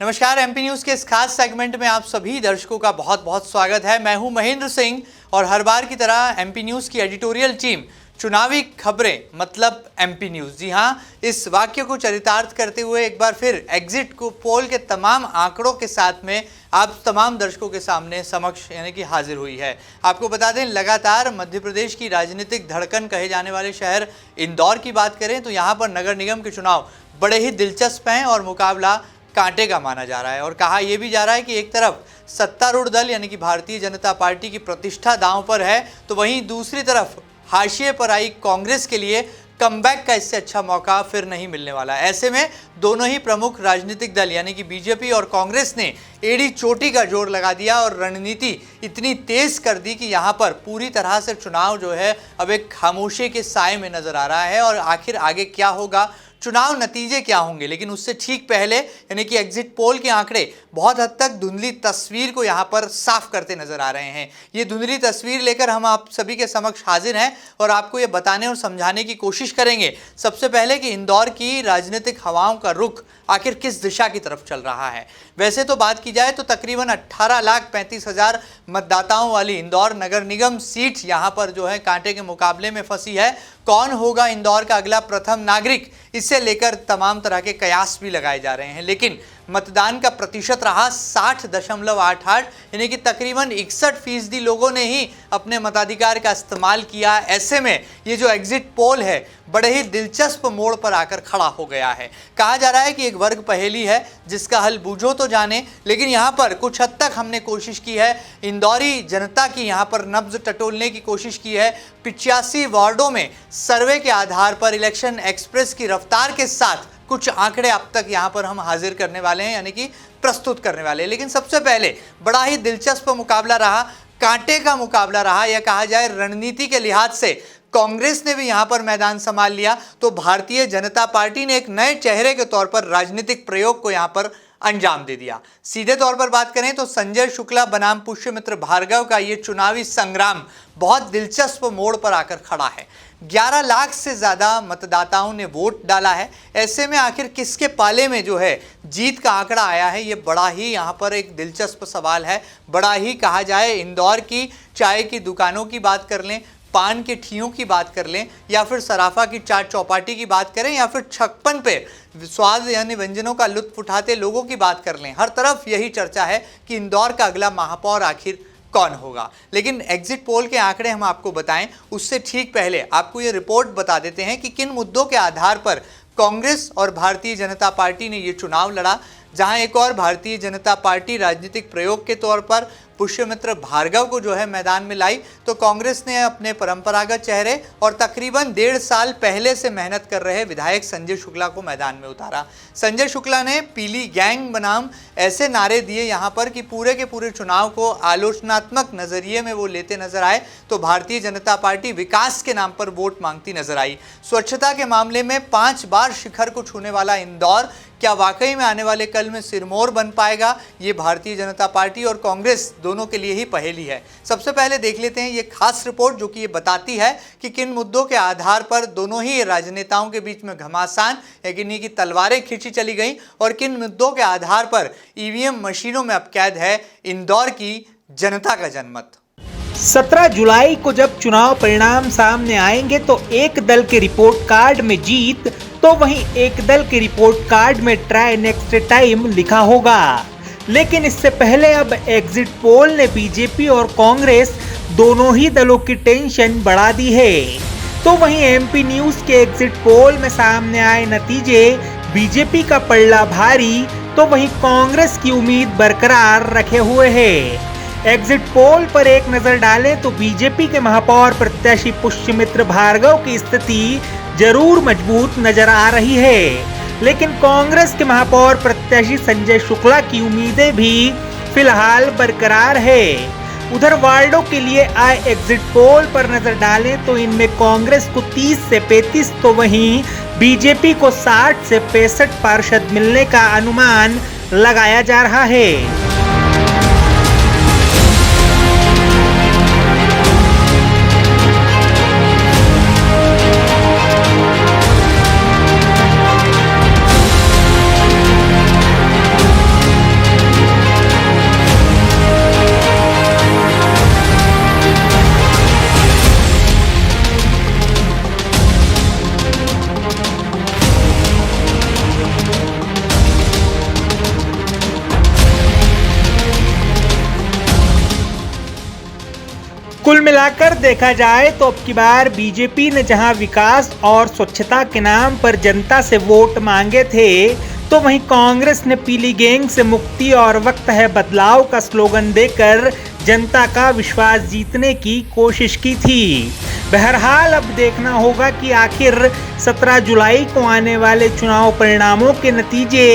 नमस्कार, MP news के इस खास सेगमेंट में आप सभी दर्शकों का बहुत बहुत स्वागत है। मैं हूं महेंद्र सिंह और हर बार की तरह एमपी न्यूज की एडिटोरियल टीम चुनावी खबरें मतलब एमपी न्यूज। जी हां, इस वाक्य को चरितार्थ करते हुए एक बार फिर एग्जिट को पोल के तमाम आंकड़ों के साथ में आप तमाम दर्शकों के सामने समक्ष यानी कि हाजिर हुई है। आपको बता दें, लगातार मध्य प्रदेश की राजनीतिक धड़कन कहे जाने वाले शहर इंदौर की बात करें तो यहाँ पर नगर निगम के चुनाव बड़े ही दिलचस्प हैं और मुकाबला कांटे का माना जा रहा है। और कहा यह भी जा रहा है कि एक तरफ सत्तारूढ़ दल यानी कि भारतीय जनता पार्टी की प्रतिष्ठा दांव पर है, तो वहीं दूसरी तरफ हाशिए पर आई कांग्रेस के लिए कमबैक का इससे अच्छा मौका फिर नहीं मिलने वाला। ऐसे में दोनों ही प्रमुख राजनीतिक दल यानी कि बीजेपी और कांग्रेस ने एड़ी चोटी का जोर लगा दिया और रणनीति इतनी तेज कर दी कि यहाँ पर पूरी तरह से चुनाव जो है अब एक खामोशी के साए में नजर आ रहा है। और आखिर आगे क्या होगा, चुनाव नतीजे क्या होंगे, लेकिन उससे ठीक पहले यानी कि एग्जिट पोल के आंकड़े बहुत हद तक धुंधली तस्वीर को यहाँ पर साफ करते नजर आ रहे हैं। ये धुंधली तस्वीर लेकर हम आप सभी के समक्ष हाजिर हैं और आपको ये बताने और समझाने की कोशिश करेंगे सबसे पहले कि इंदौर की राजनीतिक हवाओं का रुख आखिर किस दिशा की तरफ चल रहा है। वैसे तो बात की जाए तो तकरीबन 18,35,000 मतदाताओं वाली इंदौर नगर निगम सीट यहाँ पर जो है कांटे के मुकाबले में फंसी है। कौन होगा इंदौर का अगला प्रथम नागरिक, इससे लेकर तमाम तरह के कयास भी लगाए जा रहे हैं। लेकिन मतदान का प्रतिशत रहा 60.88 यानी कि तकरीबन 61% लोगों ने ही अपने मताधिकार का इस्तेमाल किया। ऐसे में ये जो एग्जिट पोल है बड़े ही दिलचस्प मोड़ पर आकर खड़ा हो गया है। कहा जा रहा है कि एक वर्ग पहेली है जिसका हल बूझो तो जाने, लेकिन यहाँ पर कुछ हद तक हमने कोशिश की है इंदौरी जनता की यहाँ पर नब्ज टटोलने की कोशिश की है। 85 वार्डों में सर्वे के आधार पर इलेक्शन एक्सप्रेस की रफ्तार के साथ कुछ आंकड़े अब तक यहाँ पर हम हाजिर करने वाले हैं यानी कि प्रस्तुत करने वाले हैं। लेकिन सबसे पहले बड़ा ही दिलचस्प मुकाबला रहा, कांटे का मुकाबला रहा, या कहा जाए रणनीति के लिहाज से कांग्रेस ने भी यहाँ पर मैदान संभाल लिया तो भारतीय जनता पार्टी ने एक नए चेहरे के तौर पर राजनीतिक प्रयोग को यहाँ पर अंजाम दे दिया। सीधे तौर पर बात करें तो संजय शुक्ला बनाम पुष्यमित्र भार्गव का ये चुनावी संग्राम बहुत दिलचस्प मोड़ पर आकर खड़ा है। 11 लाख से ज़्यादा मतदाताओं ने वोट डाला है। ऐसे में आखिर किसके पाले में जो है जीत का आंकड़ा आया है, ये बड़ा ही यहाँ पर एक दिलचस्प सवाल है। बड़ा ही कहा जाए, इंदौर की चाय की दुकानों की बात कर लें, पान के ठियों की बात कर लें, या फिर सराफा की चाट चौपाटी की बात करें, या फिर छप्पन पे स्वाद यानी व्यंजनों का लुत्फ उठाते लोगों की बात कर लें, हर तरफ यही चर्चा है कि इंदौर का अगला महापौर आखिर कौन होगा। लेकिन एग्जिट पोल के आंकड़े हम आपको बताएं उससे ठीक पहले आपको ये रिपोर्ट बता देते हैं कि किन मुद्दों के आधार पर कांग्रेस और भारतीय जनता पार्टी ने ये चुनाव लड़ा। जहां एक और भारतीय जनता पार्टी राजनीतिक प्रयोग के तौर पर पुष्यमित्र भार्गव को जो है मैदान में लाई, तो कांग्रेस ने अपने परंपरागत चेहरे और तकरीबन 1.5 साल पहले से मेहनत कर रहे विधायक संजय शुक्ला को मैदान में उतारा। संजय शुक्ला ने पीली गैंग बनाम ऐसे नारे दिए यहाँ पर कि पूरे के पूरे चुनाव को आलोचनात्मक नजरिए में वो लेते नजर आए। तो भारतीय जनता पार्टी विकास के नाम पर वोट मांगती नजर आई। स्वच्छता के मामले में 5 बार शिखर को छूने वाला इंदौर क्या वाकई में आने वाले कल में सिरमौर बन पाएगा, ये भारतीय जनता पार्टी और कांग्रेस दोनों के लिए ही पहेली है। सबसे पहले देख लेते हैं ये खास रिपोर्ट जो कि ये बताती है कि किन मुद्दों के आधार पर दोनों ही राजनेताओं के बीच में घमासान यानी कि तलवारें खींची चली गई और किन मुद्दों के आधार पर ईवीएम मशीनों में अब कैद है इंदौर की जनता का जनमत। 17 जुलाई को जब चुनाव परिणाम सामने आएंगे तो एक दल के रिपोर्ट कार्ड में जीत तो वहीं एक दल के रिपोर्ट कार्ड में ट्राई नेक्स्ट टाइम लिखा होगा। लेकिन इससे पहले अब एग्जिट पोल ने बीजेपी और कांग्रेस दोनों ही दलों की टेंशन बढ़ा दी है। तो वहीं एमपी न्यूज के एग्जिट पोल में सामने आए नतीजे बीजेपी का पल्ला भारी तो वहीं कांग्रेस की उम्मीद बरकरार रखे हुए है। एग्जिट पोल पर एक नजर डालें तो बीजेपी के महापौर प्रत्याशी पुष्यमित्र भार्गव की स्थिति जरूर मजबूत नजर आ रही है, लेकिन कांग्रेस के महापौर प्रत्याशी संजय शुक्ला की उम्मीदें भी फिलहाल बरकरार है। उधर वार्डों के लिए आए एग्जिट पोल पर नजर डालें तो इनमें कांग्रेस को 30 से 35 तो वहीं बीजेपी को 60 से 65 पार्षद मिलने का अनुमान लगाया जा रहा है। कुल मिलाकर देखा जाए तो अब की बार बीजेपी ने जहां विकास और स्वच्छता के नाम पर जनता से वोट मांगे थे, तो वहीं कांग्रेस ने पीली गैंग से मुक्ति और वक्त है बदलाव का स्लोगन देकर जनता का विश्वास जीतने की कोशिश की थी। बहरहाल अब देखना होगा कि आखिर 17 जुलाई को आने वाले चुनाव परिणामों के नतीजे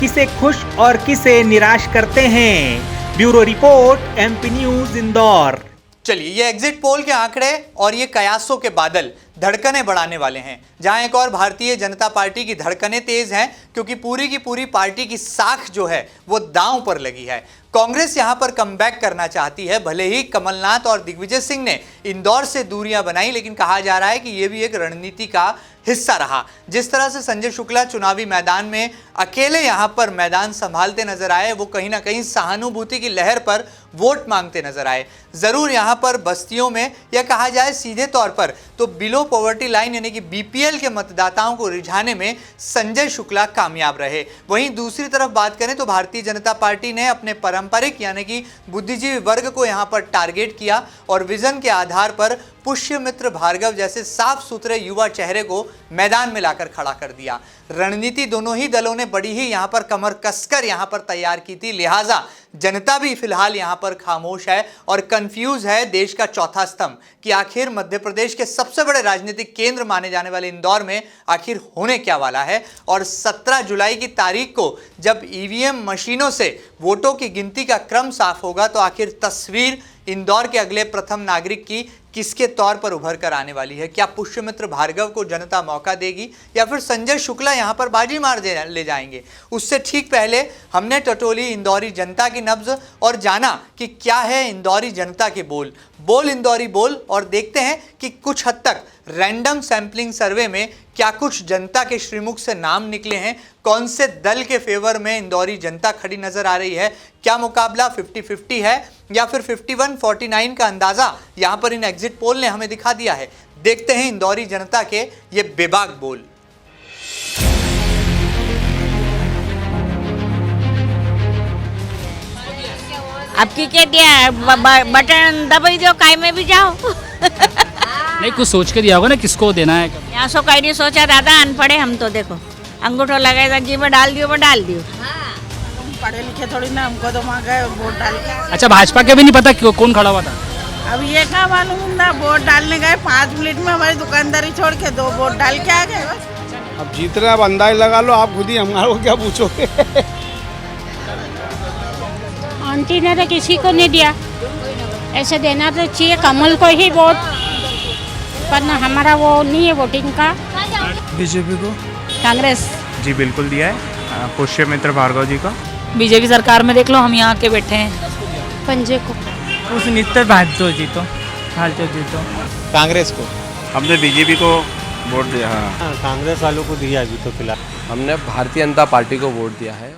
किसे खुश और किसे निराश करते हैं। Bureau report, MP news, Indore. चलिए, ये एग्जिट पोल के आंकड़े और ये कयासों के बादल धड़कनें बढ़ाने वाले हैं, जहां एक और भारतीय जनता पार्टी की धड़कनें तेज हैं, क्योंकि पूरी की पूरी पार्टी की साख जो है वो दांव पर लगी है। कांग्रेस यहां पर कमबैक करना चाहती है। भले ही कमलनाथ और दिग्विजय सिंह ने इंदौर से दूरियां बनाई, लेकिन कहा जा रहा है कि यह भी एक रणनीति का हिस्सा रहा। जिस तरह से संजय शुक्ला चुनावी मैदान में अकेले यहां पर मैदान संभालते नजर आए, वो कहीं ना कहीं सहानुभूति की लहर पर वोट मांगते नजर आए। जरूर यहां पर बस्तियों में, या कहा जाए सीधे तौर पर तो बिलो पॉवर्टी लाइन यानी कि बीपीएल के मतदाताओं को रिझाने में संजय शुक्ला कामयाब रहे। वहीं दूसरी तरफ बात करें तो भारतीय जनता पार्टी ने अपने पारंपरिक यानी कि बुद्धिजीवी वर्ग को यहां पर टारगेट किया और विजन के आधार पर पुष्यमित्र भार्गव जैसे साफ सुथरे युवा चेहरे को मैदान में लाकर खड़ा कर दिया। रणनीति दोनों ही दलों ने बड़ी ही यहां पर कमर कसकर यहां पर तैयार की थी, लिहाजा जनता भी फिलहाल यहां पर खामोश है और कंफ्यूज है देश का चौथा स्तंभ कि आखिर मध्य प्रदेश के सबसे बड़े राजनीतिक केंद्र माने जाने वाले इंदौर में आखिर होने क्या वाला है। और 17 जुलाई की तारीख को जब ईवीएम मशीनों से वोटों की गिनती का क्रम साफ होगा, तो आखिर तस्वीर इंदौर के अगले प्रथम नागरिक की किसके तौर पर उभर कर आने वाली है। क्या पुष्यमित्र भार्गव को जनता मौका देगी या फिर संजय शुक्ला यहां पर बाजी मार ले जाएंगे। उससे ठीक पहले हमने टटोली इंदौरी जनता की नब्ज और जाना कि क्या है इंदौरी जनता के बोल। बोल इंदौरी बोल, और देखते हैं कि कुछ हद तक रैंडम सैंपलिंग सर्वे में क्या कुछ जनता के श्रीमुख से नाम निकले हैं, कौन से दल के फेवर में इंदौरी जनता खड़ी नजर आ रही है। क्या मुकाबला 50-50 है या फिर 51-49 का अंदाजा यहां पर इन एग्जिट पोल ने हमें दिखा दिया है। देखते हैं इंदौरी जनता के ये बेबाक बोल। अब की क्या दिया, बटन दबाई दो, काय में भी जाओ। नहीं, कुछ सोच के दिया होगा ना किसको देना है। यहाँ सो कहीं नहीं सोचा, दादा अनपढ़े हम तो। देखो अंगूठो लगाए जी में डाल दियो, डाल दियो। पढ़े लिखे थोड़ी ना, हमको तो वहाँ गए वोट डाल के। अच्छा, भाजपा के भी नहीं पता कौन खड़ा हुआ था। अब ये क्या मालूम ना, वोट डालने गए 5 मिनट में हमारी दुकानदारी छोड़ के 2 वोट डाल के आ गए बस। अब जीत रहे, अब अंदाज लगा लो आप खुद ही, हमारे को क्या पूछोगे। आंटी ने तो किसी को नहीं दिया, ऐसे देना तो चाहिए कमल को ही वोट, पर ना हमारा वो नहीं है वोटिंग का। बीजेपी को। कांग्रेस जी बिल्कुल दिया है, पुष्यमित्र भार्गव जी का। बीजेपी सरकार में देख लो, हम यहाँ के बैठे हैं। पंजे को। उस नित्तर भाजपा जीतो, जीतो। कांग्रेस को। हमने बीजेपी को वोट दिया। हाँ, कांग्रेस वालों को दिया अभी तो फिलहाल। हमने भारतीय जनता पार्टी को वोट दिया है।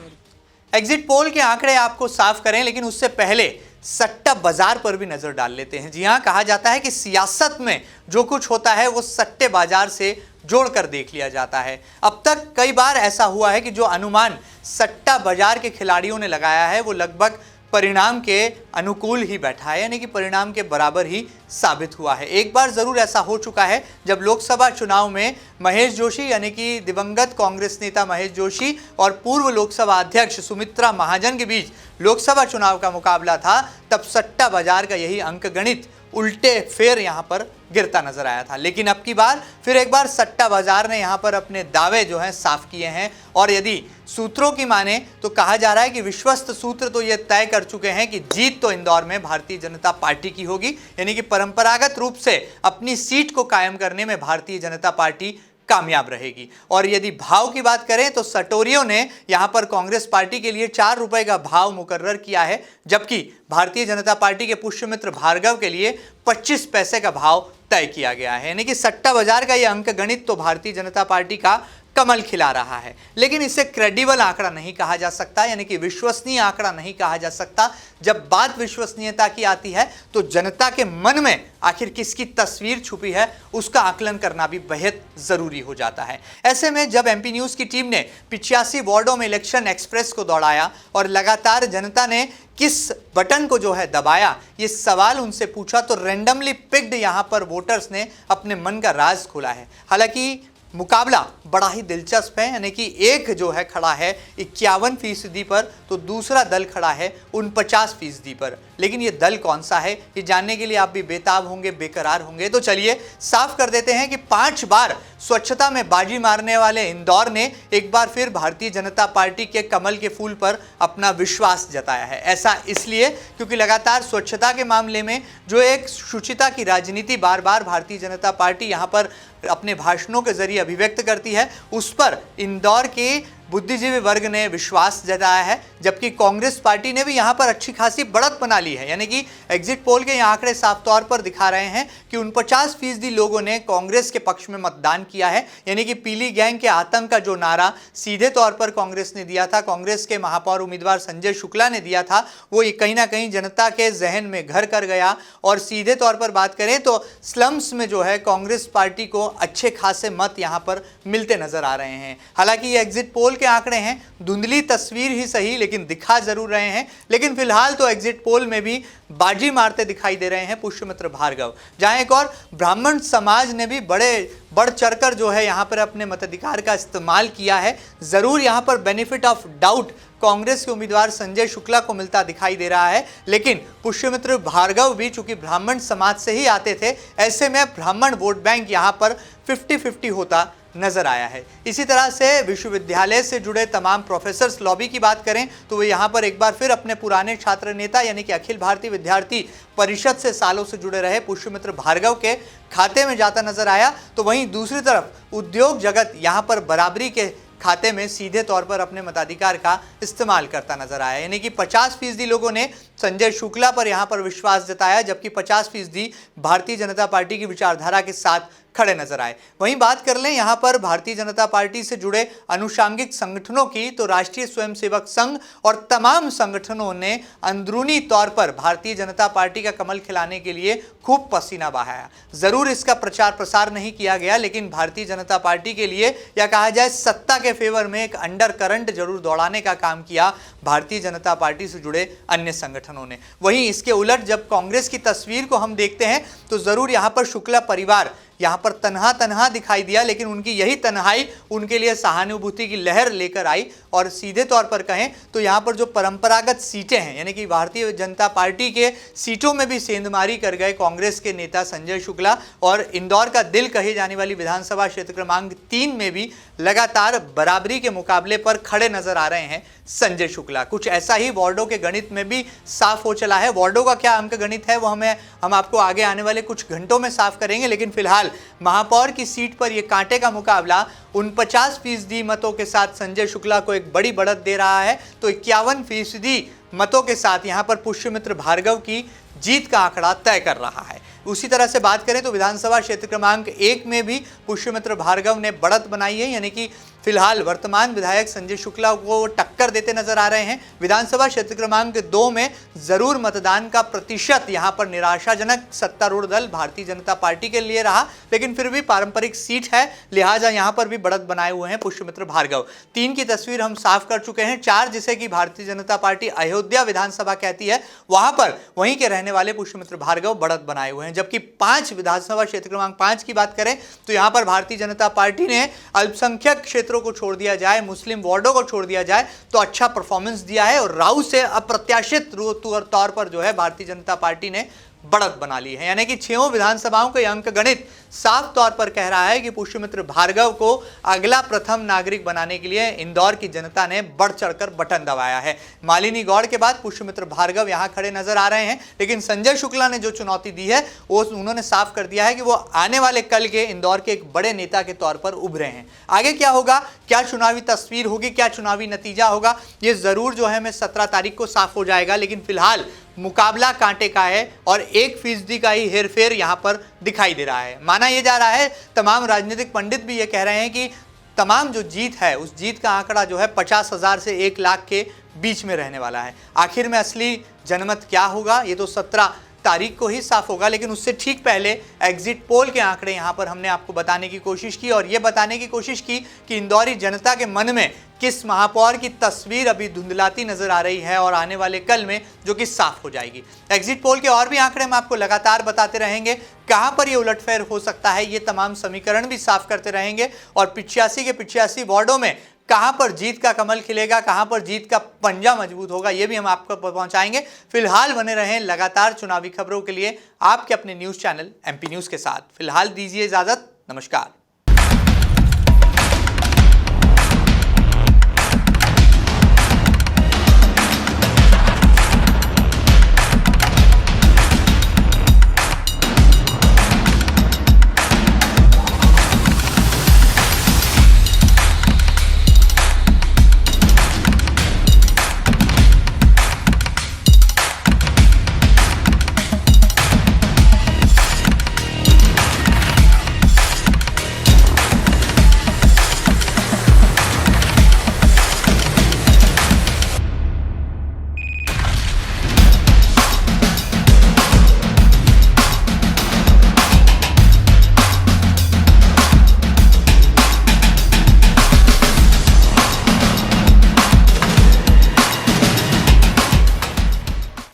एग्जिट पोल के आंकड़े आपको साफ करें, लेकिन उससे पहले सट्टा बाजार पर भी नजर डाल लेते हैं। जी हां, कहा जाता है कि सियासत में जो कुछ होता है वो सट्टे बाजार से जोड़कर देख लिया जाता है। अब तक कई बार ऐसा हुआ है कि जो अनुमान सट्टा बाजार के खिलाड़ियों ने लगाया है वो लगभग परिणाम के अनुकूल ही बैठा है, यानी कि परिणाम के बराबर ही साबित हुआ है। एक बार जरूर ऐसा हो चुका है जब लोकसभा चुनाव में महेश जोशी यानी कि दिवंगत कांग्रेस नेता महेश जोशी और पूर्व लोकसभा अध्यक्ष सुमित्रा महाजन के बीच लोकसभा चुनाव का मुकाबला था। तब सट्टा बाजार का यही अंकगणित उल्टे फेर यहां पर गिरता नजर आया था। लेकिन अब की बार फिर एक बार सट्टा बाजार ने यहां पर अपने दावे जो हैं साफ किए हैं, और यदि सूत्रों की माने तो कहा जा रहा है कि विश्वस्त सूत्र तो ये तय कर चुके हैं कि जीत तो इंदौर में भारतीय जनता पार्टी की होगी, यानी कि परंपरागत रूप से अपनी सीट को कायम करने में भारतीय जनता पार्टी कामयाब रहेगी। और यदि भाव की बात करें तो सटोरियों ने यहां पर कांग्रेस पार्टी के लिए 4 रुपए का भाव मुकर्रर किया है, जबकि भारतीय जनता पार्टी के पुष्यमित्र भार्गव के लिए 25 पैसे का भाव तय किया गया है। यानी कि सट्टा बाजार का यह अंक गणित तो भारतीय जनता पार्टी का कमल खिला रहा है, लेकिन इसे क्रेडिबल आंकड़ा नहीं कहा जा सकता, यानी कि विश्वसनीय आंकड़ा नहीं कहा जा सकता। जब बात विश्वसनीयता की आती है तो जनता के मन में आखिर किसकी तस्वीर छुपी है उसका आकलन करना भी बेहद जरूरी हो जाता है। ऐसे में जब एमपी न्यूज की टीम ने 85 वार्डों में इलेक्शन एक्सप्रेस को दौड़ाया और लगातार जनता ने किस बटन को जो है दबाया, ये सवाल उनसे पूछा तो रैंडमली पिक्ड यहाँ पर वोटर्स ने अपने मन का राज खोला है। हालांकि मुकाबला बड़ा ही दिलचस्प है, यानी कि एक जो है खड़ा है 51% पर तो दूसरा दल खड़ा है 49% पर। लेकिन ये दल कौन सा है, ये जानने के लिए आप भी बेताब होंगे, बेकरार होंगे। तो चलिए साफ कर देते हैं कि 5 बार स्वच्छता में बाजी मारने वाले इंदौर ने एक बार फिर भारतीय जनता पार्टी के कमल के फूल पर अपना विश्वास जताया है। ऐसा इसलिए क्योंकि लगातार स्वच्छता के मामले में जो एक शुचिता की राजनीति बार बार भारतीय जनता पार्टी यहाँ पर अपने भाषणों के जरिए अभिव्यक्त करती है, उस पर इंदौर के बुद्धिजीवी वर्ग ने विश्वास जताया है, जबकि कांग्रेस पार्टी ने भी यहाँ पर अच्छी खासी बढ़त बना ली है। यानी कि एग्जिट पोल के आंकड़े साफ तौर पर दिखा रहे हैं कि 49% लोगों ने कांग्रेस के पक्ष में मतदान किया है। यानी कि पीली गैंग के आतंक का जो नारा सीधे तौर पर कांग्रेस ने दिया था, कांग्रेस के महापौर उम्मीदवार संजय शुक्ला ने दिया था, वो कहीं ना कहीं जनता के जहन में घर कर गया। और सीधे तौर पर बात करें तो स्लम्स में जो है कांग्रेस पार्टी को अच्छे खासे मत यहाँ पर मिलते नजर आ रहे हैं। हालांकि ये एग्जिट पोल के आंकड़े हैं, धुंधली तस्वीर ही सही लेकिन दिखा जरूर रहे हैं। लेकिन फिलहाल तो एग्जिट पोल में भी बाजी मारते दिखाई दे रहे हैं पुष्यमित्र भार्गव। जहां एक और ब्राह्मण समाज ने भी बढ़ चढ़कर जो है यहाँ पर अपने मताधिकार का इस्तेमाल किया है। जरूर यहाँ पर बेनिफिट ऑफ डाउट कांग्रेस के उम्मीदवार संजय शुक्ला को मिलता दिखाई दे रहा है, लेकिन पुष्यमित्र भार्गव भी चूंकि ब्राह्मण समाज से ही आते थे, ऐसे में ब्राह्मण वोट बैंक यहाँ पर 50-50 होता नजर आया है। इसी तरह से विश्वविद्यालय से जुड़े तमाम प्रोफेसर्स लॉबी की बात करें तो वे यहाँ पर एक बार फिर अपने पुराने छात्र नेता यानी कि अखिल भारतीय विद्यार्थी परिषद से सालों से जुड़े रहे पुष्यमित्र भार्गव के खाते में जाता नजर आया। तो वहीं दूसरी तरफ उद्योग जगत यहाँ पर बराबरी के खाते में सीधे तौर पर अपने मताधिकार का इस्तेमाल करता नजर आया। यानी कि 50% लोगों ने संजय शुक्ला पर यहाँ पर विश्वास जताया, जबकि 50% भारतीय जनता पार्टी की विचारधारा के साथ खड़े नजर आए। वहीं बात कर लें यहाँ पर भारतीय जनता पार्टी से जुड़े अनुषांगिक संगठनों की, तो राष्ट्रीय स्वयंसेवक संघ और तमाम संगठनों ने अंदरूनी तौर पर भारतीय जनता पार्टी का कमल खिलाने के लिए खूब पसीना बहाया। जरूर इसका प्रचार प्रसार नहीं किया गया, लेकिन भारतीय जनता पार्टी के लिए या कहा जाए सत्ता के फेवर में एक अंडर करंट जरूर दौड़ाने का काम किया भारतीय जनता पार्टी से जुड़े अन्य संगठनों ने। वहीं इसके उलट जब कांग्रेस की तस्वीर को हम देखते हैं तो जरूर यहाँ पर शुक्ला परिवार यहाँ पर तन्हा दिखाई दिया, लेकिन उनकी यही तन्हाई उनके लिए सहानुभूति की लहर लेकर आई। और सीधे तौर पर कहें तो यहाँ पर जो परंपरागत सीटें हैं, यानी कि भारतीय जनता पार्टी के सीटों में भी सेंधमारी कर गए कांग्रेस के नेता संजय शुक्ला, और इंदौर का दिल कही जाने वाली विधानसभा क्षेत्र क्रमांक 3 में भी लगातार बराबरी के मुकाबले पर खड़े नजर आ रहे हैं संजय शुक्ला। कुछ ऐसा ही वार्डों के गणित में भी साफ हो चला है। वार्डों का क्या अंक गणित है वो हम आपको आगे आने वाले कुछ घंटों में साफ करेंगे, लेकिन फिलहाल महापौर की सीट पर यह कांटे का मुकाबला 49% मतों के साथ संजय शुक्ला को एक बड़ी बढ़त दे रहा है। तो 51% मतों के साथ यहां पर पुष्यमित्र भार्गव की जीत का आंकड़ा तय कर रहा है। उसी तरह से बात करें तो विधानसभा क्षेत्र क्रमांक 1 में भी पुष्यमित्र भार्गव ने बढ़त बनाई है, यानी कि फिलहाल वर्तमान विधायक संजय शुक्ला को टक्कर देते नजर आ रहे हैं। विधानसभा क्षेत्र क्रमांक 2 में जरूर मतदान का प्रतिशत यहां पर निराशाजनक सत्तारूढ़ दल भारतीय जनता पार्टी के लिए रहा, लेकिन फिर भी पारंपरिक सीट है, लिहाजा यहां पर भी बढ़त बनाए हुए हैं पुष्यमित्र भार्गव। 3 की तस्वीर हम साफ कर चुके हैं। 4 जिसे कि भारतीय जनता पार्टी अयोध्या विधानसभा कहती है, वहां पर वहीं के रहने वाले पुष्यमित्र भार्गव बढ़त बनाए हुए हैं। जबकि 5 विधानसभा क्षेत्र क्रमांक 5 की बात करें तो यहां पर भारतीय जनता पार्टी ने अल्पसंख्यक क्षेत्रों को छोड़ दिया जाए, मुस्लिम वार्डों को छोड़ दिया जाए तो अच्छा परफॉर्मेंस दिया है, और राउ से अप्रत्याशित तौर पर जो है भारतीय जनता पार्टी ने बढ़त बना ली है। यानी कि 6 विधानसभाओं के अंक गणित साफ तौर पर कह रहा है कि पुष्यमित्र भार्गव को अगला प्रथम नागरिक बनाने के लिए इंदौर की जनता ने बढ़ चढ़कर बटन दबाया है। मालिनी गौड़ के बाद पुष्यमित्र भार्गव यहां खड़े नजर आ रहे हैं, लेकिन संजय शुक्ला ने जो चुनौती दी है वो उन्होंने साफ कर दिया है कि वो आने वाले कल के इंदौर के एक बड़े नेता के तौर पर उभरे हैं। आगे क्या होगा, क्या चुनावी तस्वीर होगी, क्या चुनावी नतीजा होगा, ये जरूर जो है 17 तारीख को साफ हो जाएगा। लेकिन फिलहाल मुकाबला कांटे का है और 1% का ही हेरफेर यहां पर दिखाई दे रहा है। माना यह जा रहा है, तमाम राजनीतिक पंडित भी ये कह रहे हैं कि तमाम जो जीत है उस जीत का आंकड़ा जो है 50,000 से 1 लाख के बीच में रहने वाला है। आखिर में असली जनमत क्या होगा ये तो 17 तारीख को ही साफ होगा, लेकिन उससे ठीक पहले एग्जिट पोल के आंकड़े यहां पर हमने आपको बताने की कोशिश की और यह बताने की कोशिश की कि इंदौरी जनता के मन में किस महापौर की तस्वीर अभी धुंधलाती नजर आ रही है और आने वाले कल में जो कि साफ हो जाएगी। एग्जिट पोल के और भी आंकड़े हम आपको लगातार बताते रहेंगे, कहां पर ये उलटफेर हो सकता है ये तमाम समीकरण भी साफ करते रहेंगे और 85 के 85 वार्डों में कहां पर जीत का कमल खिलेगा, कहां पर जीत का पंजा मजबूत होगा, ये भी हम आपको पहुंचाएंगे। फिलहाल बने रहें लगातार चुनावी खबरों के लिए आपके अपने न्यूज चैनल एमपी न्यूज के साथ। फिलहाल दीजिए इजाजत, नमस्कार।